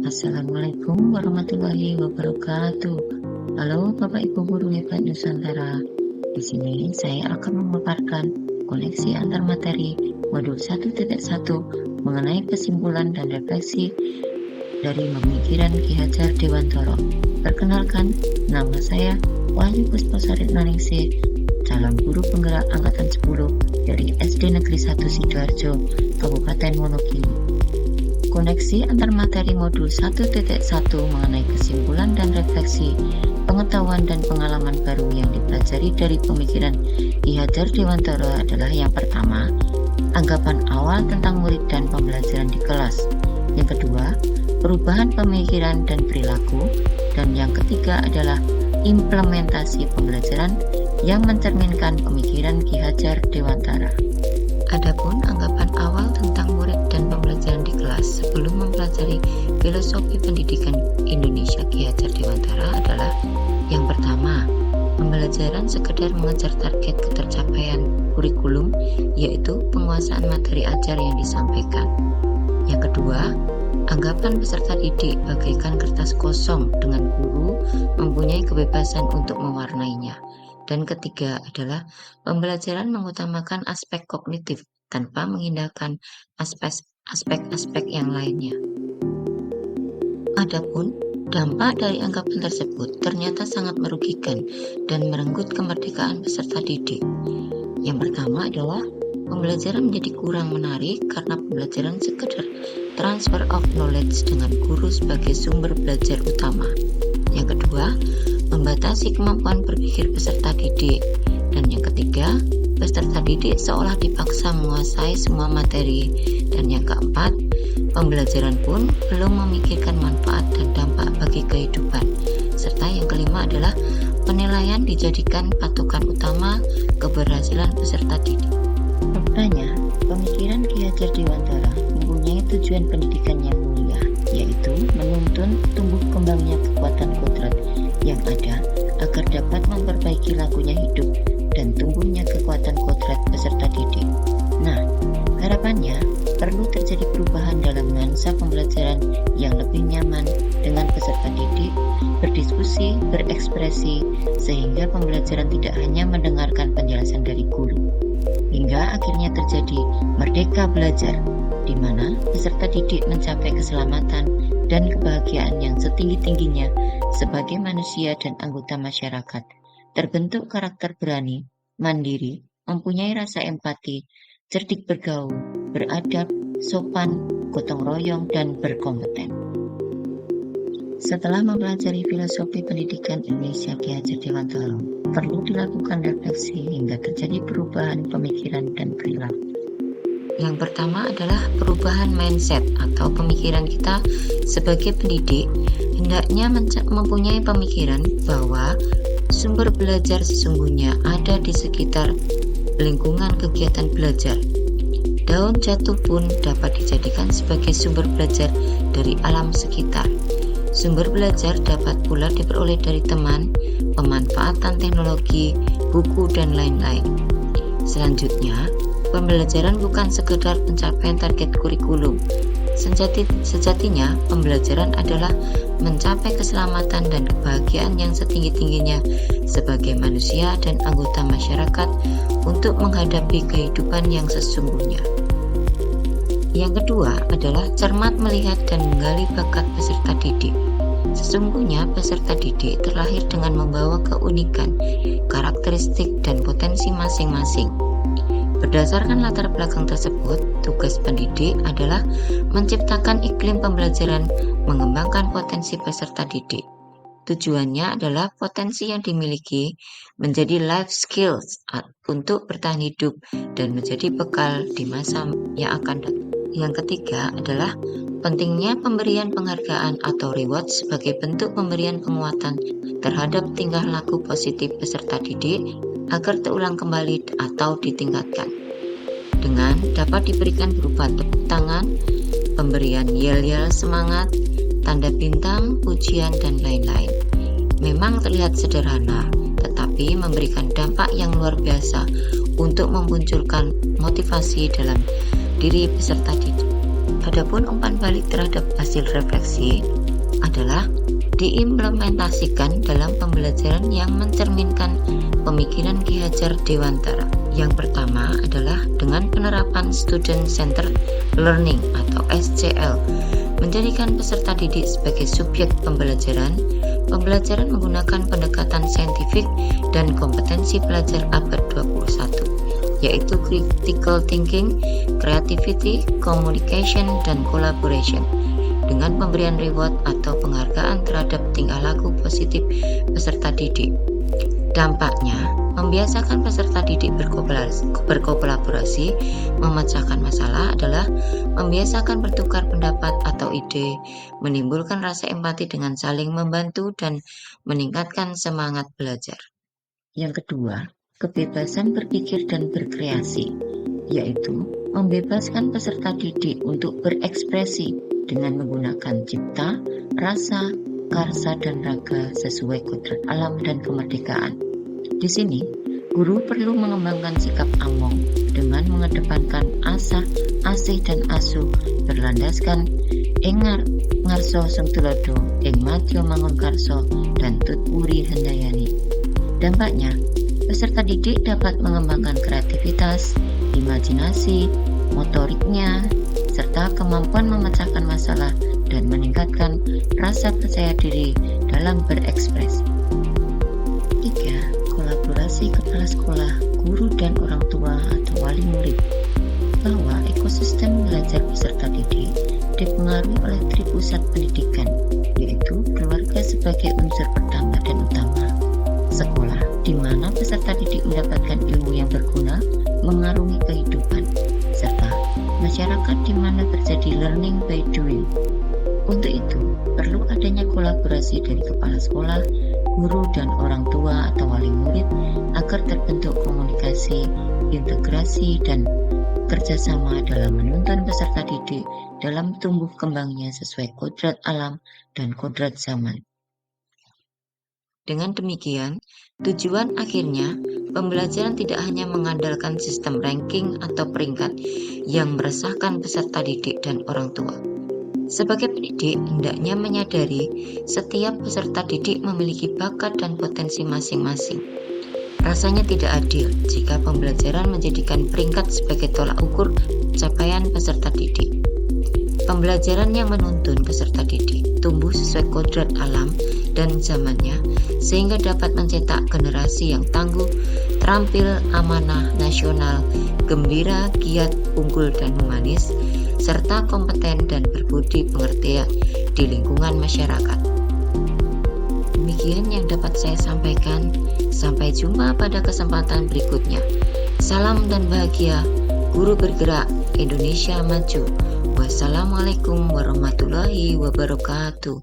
Assalamualaikum warahmatullahi wabarakatuh. Halo Bapak Ibu Guru Hebat Nusantara. Di sini saya akan memaparkan koneksi antar materi modul 1.1 mengenai kesimpulan dan refleksi dari pemikiran Ki Hajar Dewantara. Perkenalkan, nama saya Wahyu Puspasarit Naningsih, calon guru penggerak angkatan 10 dari SD Negeri 1 Sidoarjo, Kabupaten Wonogiri. Koneksi antar materi modul 1.1 mengenai kesimpulan dan refleksi pengetahuan dan pengalaman baru yang dipelajari dari pemikiran Ki Hajar Dewantara adalah yang pertama, anggapan awal tentang murid dan pembelajaran di kelas. Yang kedua, perubahan pemikiran dan perilaku. Dan yang ketiga adalah implementasi pembelajaran yang mencerminkan pemikiran Ki Hajar Dewantara. Adapun anggapan awal tentang murid dan pembelajaran di kelas sebelum mempelajari filosofi pendidikan Indonesia Ki Hajar Dewantara adalah yang pertama, pembelajaran sekedar mengejar target ketercapaian kurikulum, yaitu penguasaan materi ajar yang disampaikan. Yang kedua, anggapan peserta didik bagaikan kertas kosong dengan guru mempunyai kebebasan untuk mewarnainya. Dan ketiga adalah pembelajaran mengutamakan aspek kognitif tanpa mengindahkan aspek-aspek yang lainnya. Adapun dampak dari anggapan tersebut ternyata sangat merugikan dan merenggut kemerdekaan peserta didik. Yang pertama adalah pembelajaran menjadi kurang menarik karena pembelajaran sekedar transfer of knowledge dengan guru sebagai sumber belajar utama. Yang kedua, membatasi kemampuan berpikir peserta didik. Dan yang ketiga, peserta didik seolah dipaksa menguasai semua materi. Dan yang keempat, pembelajaran pun belum memikirkan manfaat dan dampak bagi kehidupan. Serta yang kelima adalah penilaian dijadikan patokan utama keberhasilan peserta didik. Faktanya, pemikiran Ki Hajar Dewantara mempunyai tujuan pendidikan yang mulia, yaitu menuntun tumbuh kembangnya kekuatan kodrat yang ada agar dapat memperbaiki lakunya hidup dan tumbuhnya kekuatan kodrat peserta didik. Nah, harapannya perlu terjadi perubahan dalam nuansa pembelajaran yang lebih nyaman dengan peserta didik, berdiskusi, berekspresi, sehingga pembelajaran tidak hanya mendengarkan penjelasan dari guru. Hingga akhirnya terjadi merdeka belajar, di mana peserta didik mencapai keselamatan dan kebahagiaan yang setinggi-tingginya sebagai manusia dan anggota masyarakat, terbentuk karakter berani, mandiri, mempunyai rasa empati, cerdik bergaul, beradab, sopan, gotong royong, dan berkompeten. Setelah mempelajari filosofi pendidikan Indonesia Ki Hajar Dewantara, perlu dilakukan refleksi hingga terjadi perubahan pemikiran dan perilaku. Yang pertama adalah perubahan mindset atau pemikiran kita sebagai pendidik hendaknya mempunyai pemikiran bahwa sumber belajar sesungguhnya ada di sekitar lingkungan kegiatan belajar. Daun jatuh pun dapat dijadikan sebagai sumber belajar dari alam sekitar. Sumber belajar dapat pula diperoleh dari teman, pemanfaatan teknologi, buku, dan lain-lain. Selanjutnya, pembelajaran bukan sekedar pencapaian target kurikulum. Sejatinya, pembelajaran adalah mencapai keselamatan dan kebahagiaan yang setinggi-tingginya sebagai manusia dan anggota masyarakat untuk menghadapi kehidupan yang sesungguhnya. Yang kedua adalah cermat melihat dan menggali bakat peserta didik. Sesungguhnya peserta didik terlahir dengan membawa keunikan, karakteristik, dan potensi masing-masing. Berdasarkan latar belakang tersebut, tugas pendidik adalah menciptakan iklim pembelajaran, mengembangkan potensi peserta didik. Tujuannya adalah potensi yang dimiliki menjadi life skills untuk bertahan hidup dan menjadi bekal di masa yang akan datang. Yang ketiga adalah pentingnya pemberian penghargaan atau reward sebagai bentuk pemberian penguatan terhadap tingkah laku positif peserta didik agar terulang kembali atau ditingkatkan. Dengan dapat diberikan berupa tepuk tangan, pemberian yel-yel semangat, tanda bintang, pujian, dan lain-lain. Memang terlihat sederhana, tetapi memberikan dampak yang luar biasa untuk memunculkan motivasi dalam diri peserta didik. Adapun umpan balik terhadap hasil refleksi adalah diimplementasikan dalam pembelajaran yang mencerminkan pemikiran Ki Hajar Dewantara. Yang pertama adalah dengan penerapan Student Centered Learning atau SCL, menjadikan peserta didik sebagai subjek pembelajaran. Pembelajaran menggunakan pendekatan saintifik dan kompetensi pelajar abad 21, yaitu critical thinking, creativity, communication, dan collaboration, dengan pemberian reward atau penghargaan terhadap tingkah laku positif peserta didik. Dampaknya, membiasakan peserta didik berkolaborasi, memecahkan masalah adalah membiasakan bertukar pendapat atau ide, menimbulkan rasa empati dengan saling membantu, dan meningkatkan semangat belajar. Yang kedua, kebebasan berpikir dan berkreasi, yaitu membebaskan peserta didik untuk berekspresi dengan menggunakan cipta, rasa, karsa, dan raga sesuai kodrat alam dan kemerdekaan. Di sini, guru perlu mengembangkan sikap among dengan mengedepankan asah, asih, dan asuh berlandaskan ing ngarso sung tulodo, ing madya mangun karso, dan tut uri hendayani. Dampaknya, peserta didik dapat mengembangkan kreativitas, imajinasi, motoriknya, serta kemampuan memecahkan masalah dan meningkatkan rasa percaya diri dalam berekspresi. 3. Kolaborasi kepala sekolah, guru, dan orang tua atau wali murid. Bahwa ekosistem belajar peserta didik dipengaruhi oleh tripusat pendidikan, yaitu keluarga sebagai unsur pertama dan utama, sekolah di mana peserta didik mendapatkan ilmu yang berguna mengarungi kehidupan, serta masyarakat di mana terjadi learning by doing. Untuk itu, perlu adanya kolaborasi dari kepala sekolah, guru, dan orang tua atau wali murid agar terbentuk komunikasi, integrasi, dan kerjasama dalam menuntun peserta didik dalam tumbuh kembangnya sesuai kodrat alam dan kodrat zaman. Dengan demikian, tujuan akhirnya pembelajaran tidak hanya mengandalkan sistem ranking atau peringkat yang meresahkan peserta didik dan orang tua. Sebagai pendidik, hendaknya menyadari setiap peserta didik memiliki bakat dan potensi masing-masing. Rasanya tidak adil jika pembelajaran menjadikan peringkat sebagai tolak ukur capaian peserta didik. Pembelajaran yang menuntun peserta didik tumbuh sesuai kodrat alam dan zamannya, sehingga dapat mencetak generasi yang tangguh, terampil, amanah, nasional, gembira, giat, unggul, dan humanis, serta kompeten dan berbudi pengertian di lingkungan masyarakat. Demikian yang dapat saya sampaikan. Sampai jumpa pada kesempatan berikutnya. Salam dan bahagia, guru bergerak, Indonesia maju. Wassalamualaikum warahmatullahi wabarakatuh.